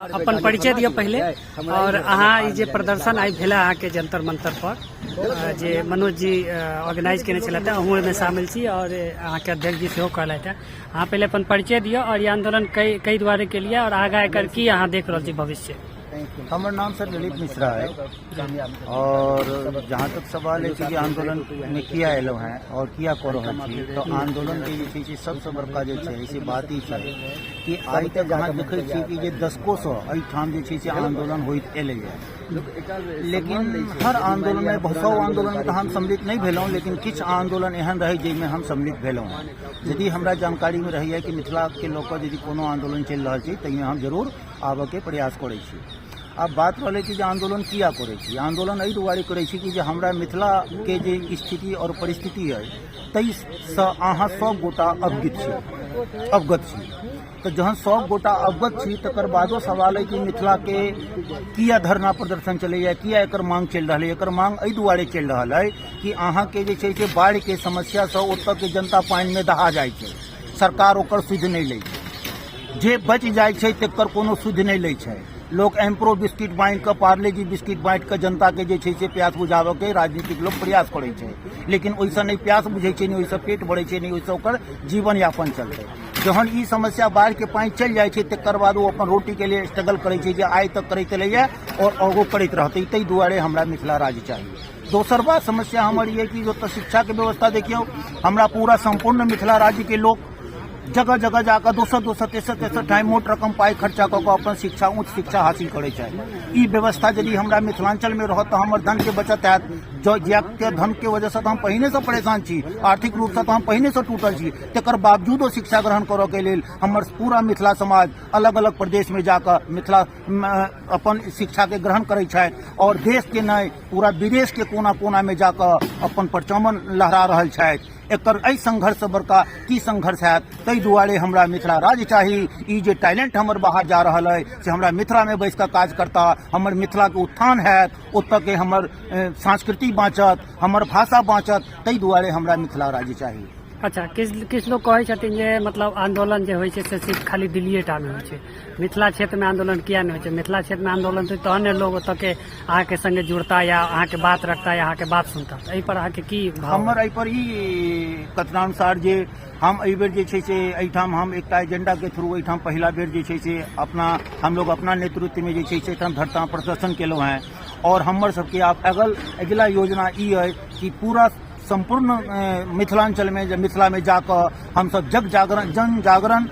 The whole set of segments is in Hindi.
अपन परिचय दियो पहले और अहाँ जे प्रदर्शन आई भेला अहाँ के जंतर मंतर पर जे मनोज जी ऑर्गेनाइज केने छलथि अहूँ में शामिल छी और अहाँ के अध्यक्ष जी सेहो कहलथि अहाँ पहले अपन परिचय दियो और ये आंदोलन कई द्वारे के लिए और आगा एकर की अहाँ देख रहल छी भविष्य। हमार नाम सर ललित मिश्रा है और जहाँ तक सवाल है कि आंदोलन में किया एलो है और किया कर रहा छी तो आंदोलन के जे सबसे बड़का जे है से बात ही है कि आई तक अहाँ देखे छी कि जे दशकों से एठाम जे से आंदोलन होइत एले है, लेकिन हर आंदोलन में बहुत आंदोलन में तो हम सम्मिलित नहीं भेलौं, लेकिन किछ आंदोलन एहन रहे जिसमें हम सम्मिलित भेलौं। यदि हमरा जानकारी में रही है कि मिथिला के लोग यदि कोनो आंदोलन चल रहा है तो हम जरूर आबे के प्रयास करै छी। अब बात रहले कि आंदोलन किया करे छी, आंदोलन एहि दुआरे करे छी कि हमरा मिथिला के जे स्थिति और परिस्थिति है तई से अहाँ सब गोटा अवगत छी तो जहाँ सब गोटा अवगत छी तकर बादो सवाल है कि मिथिला के किया धरना प्रदर्शन चले, किया एकर मांग चल रहा है। एकर मांग एहि दुआरे चल रहा है कि अहाँ के जे छै से बाढ़ के समस्या से ओतऽ के जनता पानी में दहा जाय छै, सरकार ओकर सुध नहीं लै छै, जे बच जाय छै तेकर कोनो सुध नहीं लै छै। लोग एम्प्रो बिस्किट बांट के पार्ले जी बिस्किट बांट के जनता के जे छै से प्यास बुझावे के राजनीतिक लोग प्रयास करे छै, लेकिन वैसा नहीं प्यास बुझे छै, नहीं वैसा पेट भरे छै, नहीं वैसा ओकर जीवन यापन चलते। जहन ई समस्या बाढ़ के पानी चल जाए छै तकर बाद वो अपन रोटी के लिए स्ट्रगल करे छै जे आइ तक करते रहिए और आगो करते रहते, तै दुआरे हमरा मिथिला राज्य चाहिए। दोसर बात समस्या हमर ये कि जो शिक्षा के व्यवस्था देखियो, हमरा पूरा संपूर्ण मिथिला राज्य के लोग जगह जगह जाकर 200-200-300 टाइम मोट रकम पाई खर्चा कऽ अपन शिक्षा उच्च शिक्षा हासिल करे छै। ई व्यवस्था यदि हमरा मिथिलांचल में रहत तो हमर धन के बचत हैत, जो के धन के वजह से तो हम पहिने से परेशान छी, आर्थिक रूप से तो हम पहिने से टूटल छी, तेकर बावजूदो शिक्षा ग्रहण करऽ के लेल हमर पूरा मिथिला समाज अलग अलग प्रदेश में जाकर मिथिला अपन शिक्षा के ग्रहण करे छै और देश के नहीं पूरा विदेश के कोना कोना में जाकर अपन परचमन लहरा रहल छै। एकर एहि संघर्ष से बड़का की संघर्ष है, तै दुआरे हमरा मिथिला राज्य चाही। ई जे टैलेंट हमर बाहर जा रहा है से हमरा मिथिला में बैस कर काज करता, हमर मिथिला के उत्थान है, ओतऽ के हमर संस्कृति बाँचत, हमर भाषा बाँचत, तै दुआरे हमरा मिथिला राज्य चाही। अच्छा, किस लोग कहै छथिन जे मतलब आंदोलन जे होइ छै से सिर्फ खाली दिल्लीए टा में होइ छै, मिथिला क्षेत्र में आंदोलन किया नहीं होइ छै? मिथिला क्षेत्र में आंदोलन तो अन्य लोग ओतऽ के अहाँ के संगे जुड़ता या अहाँ के बात रखता या अहाँ के बात सुनता, एहि पर अहाँ के की भाव? हमर एहि पर ई कथनानुसार जे हम एहि बेर जे छै से एहिठाम हम एकटा एजेंडा के थ्रू एहिठाम पहला बेर जे छै से हम लोग अपना नेतृत्व में जे छै से एहिठाम धरना प्रदर्शन केलहुँ हैं और हमर सबके अगला योजना ई है कि पूरा संपूर्ण मिथिलांचल में मिथिला में जाकर हम सब जन जागरण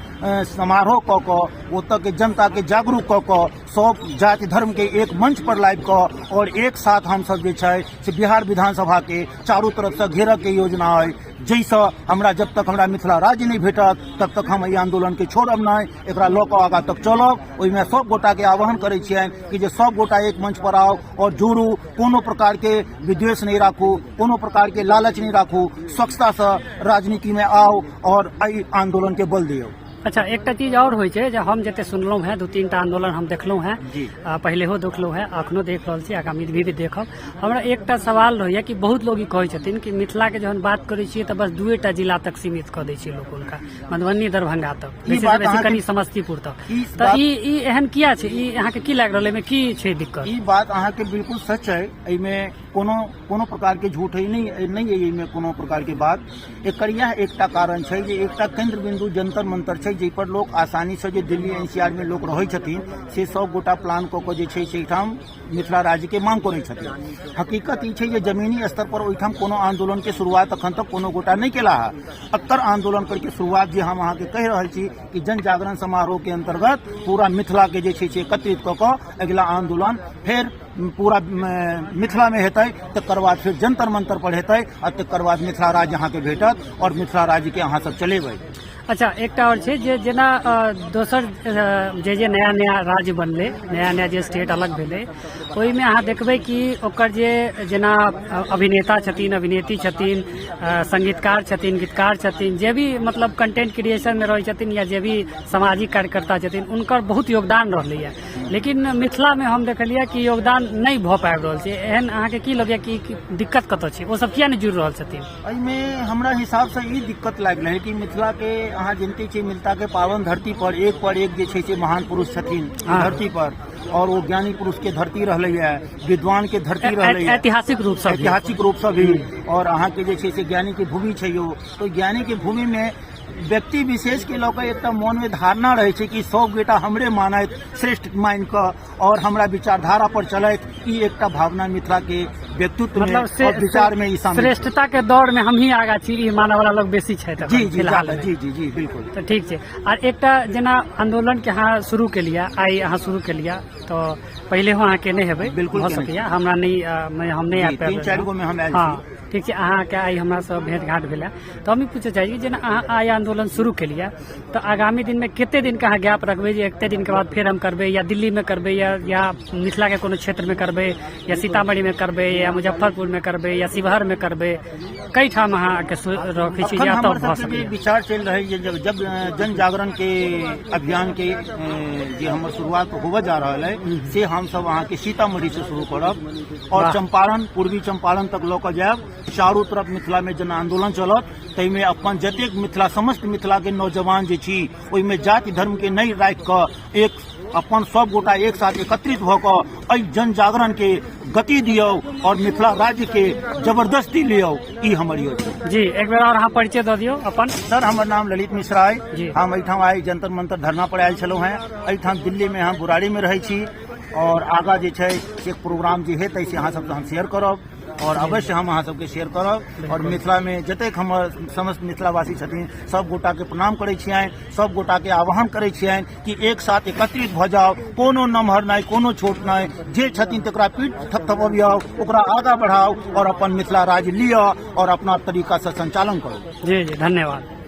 समारोह कऽ कऽ ओतऽ के जनता के जागरूक कऽ कऽ सब जाति धर्म के एक मंच पर लाइव कऽ और एक साथ हम सब जे छै से बिहार विधानसभा के चारों तरफ से घेरऽ के योजना है, जैसे हमरा जब तक हमरा मिथिला राज्य नहीं भेटत तब तक हम ई आंदोलन के छोड़ब नहीं, एकरा लऽ कऽ आगाँ तक चलब। ओहिमे सब गोटा के आह्वान करै छियनि कि जे सब गोटा एक मंच पर आओ और जुड़ू, कोनो प्रकार के विद्वेष नहीं राखू, कोनो प्रकार के लालच नहीं राखू, स्वच्छता से राजनीति में आओ और एहि आंदोलन के बल दियौ। अच्छा, एक चीज और होइ छै जे हम जते सुनलहुँ हैं, 2-3 आंदोलन हम देखलहुँ हैं, पहिलेहो देखलहुँ हैं, अखनो देख रहल छी, आगामी भी देखब। हमरा एकटा सवाल रहैया कि बहुत लोग ई कहै छथिन कि मिथिला के जहन बात करै छियै तऽ बस 2टा जिला तक सीमित कऽ दै छै लोग, उनका मधुबनी दरभंगा तक, बेसी कनी समस्तीपुर तक, तऽ ई एहन किया छै? ई अहाँ के की लागि रहल है, की छै दिक्कत? ई बात अहाँ के बिल्कुल सच है, एहिमे कोनो प्रकार के झूठ है नहीं है, एहिमे कोनो प्रकार के बात। एकर यह एकटा कारण छै जे एकटा केंद्र बिंदु जंतर मंतर छै जै पर लोग आसानी से जो दिल्ली एनसीआर में लोग रहै छथिन से सब गोटा प्लान कऽ के जे छै से एहिठाम मिथिला राज्य के मांग करै छथिन। हकीकत ई छै जे जमीनी स्तर पर ओहिठाम कोनो आंदोलन के शुरुआत अखन तक कोनो गोटा नहीं केला है। एकर आंदोलन करके शुरुआत जे हम अहाँ के कहि रहल छी कि जन जागरण समारोह के अंतर्गत पूरा मिथिला के जे छै से एकत्रित कऽ कऽ अगिला आंदोलन फिर पूरा मिथिला में हेतै, तकर बाद फिर जंतर मंतर पर हेतै और तकर बाद मिथिला राज्य अहाँ के भेटत और मिथिला राज्य के अहाँ सब चलेबै। अच्छा, एकटा और छै जे जेना दोसर जे नया नया राज्य बनले, नया नया जे स्टेट अलग भेलै ओहि में अहाँ देखबै कि ओकर जे जेना अभिनेता छथिन, अभिनेत्री छथिन, संगीतकार छथिन, गीतकार छथिन, जे भी मतलब कंटेंट क्रिएशन में रहै छथिन या जे भी सामाजिक कार्यकर्ता छथिन, उनकर बहुत योगदान रहलै। लेकिन मिथिला में हम देखलियै कि योगदान नहीं भऽ पाबि रहल छै। एहन अहाँके की लगैया कि दिक्कत कतऽ छै? वो सब किया नहीं जुड़ रहल छथिन? एहिमे हमरा हिसाब से ई दिक्कत लागल है कि मिथिला के अहाँ जनते छियै, मिथिला के पावन धरती पर एक जे छै से महान पुरुष छथिन धरती पर, और वो ज्ञानी पुरुष के धरती रहलै है, विद्वान के धरती रहलै है, ऐतिहासिक रूप से भी। और अहाँ के जे छै से ज्ञानी के भूमि छै यो। तो ज्ञानी के भूमि में व्यक्ति विशेष के लऽ कऽ एकटा मन में धारणा रहै छै कि सब बेटा हमरे मानैत, श्रेष्ठ मान कऽ और हमरा विचारधारा पर चलैत, ई एकटा भावना मिथिला के व्यक्तित्व में और विचार में ई शामिल। श्रेष्ठता के दौड़ में हम ही आगा छी, ई मानय वाला लोग बेसी छै। जी बिल्कुल। तो ठीक छै। और एकटा जेना आंदोलन के अहाँ शुरू केलियै, आइ अहाँ शुरू केलियै, तो पहले हो अहाँ केने हेबै? बिल्कुल हो सकैया, हमरा नहीं हम नहीं आ पाएब। 3-4 गो में हम आयल छी। ठीक छै। अहाँके आइ हमरा से भेंट घाट भेलै, तो हम ई पूछे चाहिए जेना अहाँ आइ आंदोलन शुरू केलियै, तो आगामी दिन में कते दिन का अहाँ गैप रखबै जे एते दिन के बाद फिर हम करबै, या दिल्ली में करबै, या मिथिला के कोनो क्षेत्र में करबै, या सीतामढ़ी में करबै, या मुजफ्फरपुर में करबै, या शिवहर में करबै? कई ठाम अहाँ के रखै छी या तब भऽ सकैया? विचार चल रहे है जब जन जागरण के अभियान के जे हमर शुरुआत होबे जा रहा है, से हम सब अहाँ के सीतामढ़ी से शुरू करब और चंपारण, पूर्वी चंपारण तक लऽ कऽ जायब। चारू तरफ मिथिला में जन आंदोलन चलत, ताहिमे अपन जतेक मिथिला, समस्त मिथिला के नौजवान जे छी, ओहिमे जाति धर्म के नहीं राखि कऽ एक अपन सब गोटा एक साथ एकत्रित भऽ कऽ एहि जन जागरण के गति दियौ और मिथिला राज्य के जबरदस्ती लियौ, ई हमर योजना। जी, एक बेर और अहाँ परिचय दऽ दियौ अपन। सर, हमर नाम ललित मिश्रा है। हम एहिठाम आइ जंतर मंतर धरना पर आयल छलहुँ हैं। एहिठाम दिल्ली में हम बुराड़ी में रहै छी, और आगा जे छै से प्रोग्राम जे हेतै से अहाँ सबके हम शेयर करब, और अवश्य हम अहाँ सबके शेयर करब। और मिथिला में जतेक हमर समस्त मिथिलावासी छथिन, सब गोटा के प्रणाम करै छियनि, सब गोटा के आह्वान करै छियनि कि एक साथ एकत्रित भऽ जाओ, कोनो नमहर नहीं, कोनो छोट नहीं, जे छथिन तकरा पीठ थपथपाबियौ, ओकरा आगा बढ़ाओ और अपन मिथिला राज्य लिअ और अपना तरीका से संचालन करो। जी, धन्यवाद।